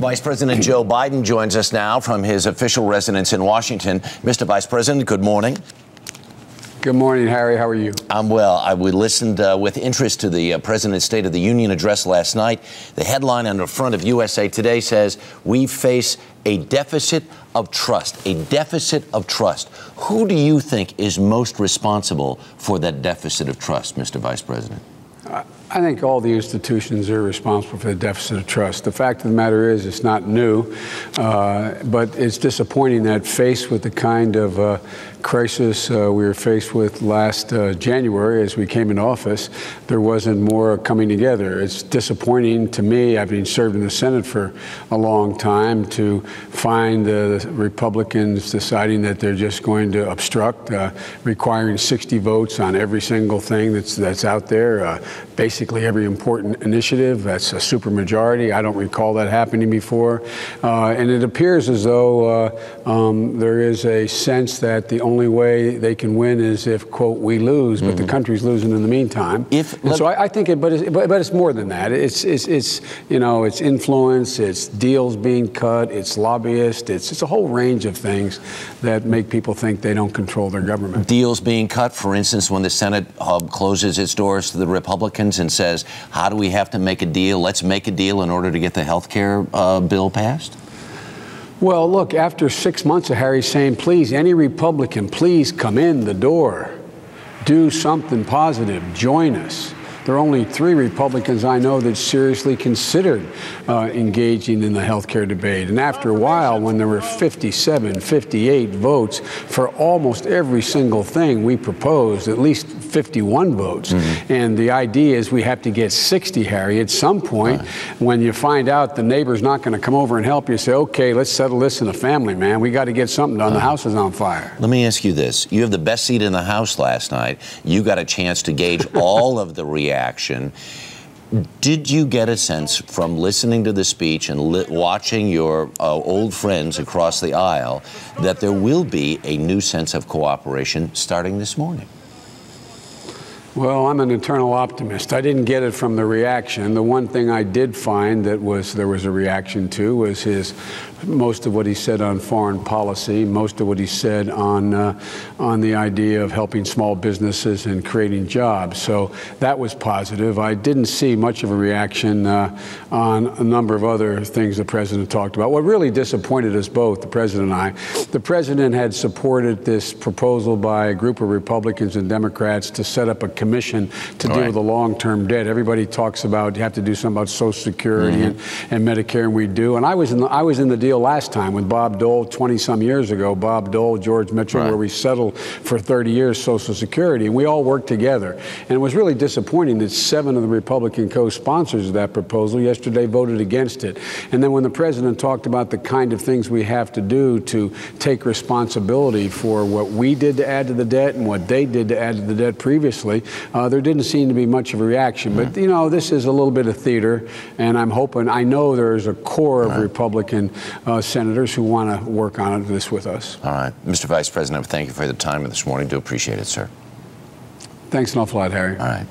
Vice President Joe Biden joins us now from his official residence in Washington. Mr. Vice President, good morning. Good morning, Harry. How are you? I'm well. We listened with interest to the President's State of the Union address last night. The headline on the front of USA Today says, "We face a deficit of trust." A deficit of trust. Who do you think is most responsible for that deficit of trust, Mr. Vice President? I think all the institutions are responsible for the deficit of trust. The fact of the matter is it's not new, but it's disappointing that faced with the kind of crisis we were faced with last January as we came into office, there wasn't more coming together. It's disappointing to me, having served in the Senate for a long time, to find the Republicans deciding that they're just going to obstruct, requiring 60 votes on every single thing that's out there. Basically every important initiative. That's a supermajority. I don't recall that happening before. And it appears as though there is a sense that the only way they can win is if, quote, we lose, but the country's losing in the meantime. So I think but it's more than that. It's you know, it's influence, it's deals being cut, it's lobbyists, it's a whole range of things that make people think they don't control their government. Deals being cut, for instance, when the Senate closes its doors to the Republicans and says, how do we have to make a deal? Let's make a deal in order to get the health care bill passed? Well, look, after 6 months of Harry saying, please, any Republican, please come in the door, do something positive, join us. There are only 3 Republicans I know that seriously considered engaging in the health care debate. And after a while, when there were 57, 58 votes for almost every single thing we proposed, at least 51 votes. And the idea is we have to get 60, Harry. At some point, when you find out the neighbor's not going to come over and help you, say, okay, let's settle this in the family, man. We got to get something done. The house is on fire. Let me ask you this. You have the best seat in the House last night. You got a chance to gauge all of the reaction. Did you get a sense from listening to the speech and watching your old friends across the aisle that there will be a new sense of cooperation starting this morning? Well, I'm an eternal optimist. I didn't get it from the reaction. The one thing I did find that there was a reaction to was most of what he said on foreign policy, most of what he said on the idea of helping small businesses and creating jobs. So that was positive. I didn't see much of a reaction on a number of other things the president talked about. What really disappointed us both, the president and I, the president had supported this proposal by a group of Republicans and Democrats to set up a commission to deal with the long-term debt. Everybody talks about you have to do something about Social Security and Medicare, and we do. And I was in the deal last time with Bob Dole 20-some years ago. Bob Dole, George Mitchell, where we settled for 30 years Social Security, and we all worked together. And it was really disappointing that 7 of the Republican co-sponsors of that proposal yesterday voted against it. And then when the president talked about the kind of things we have to do to take responsibility for what we did to add to the debt and what they did to add to the debt previously, there didn't seem to be much of a reaction. But, you know, this is a little bit of theater, and I'm hoping, I know there's a core of Republican senators who want to work on this with us. All right. Mr. Vice President, thank you for the time this morning. Do appreciate it, sir. Thanks an awful lot, Harry. All right.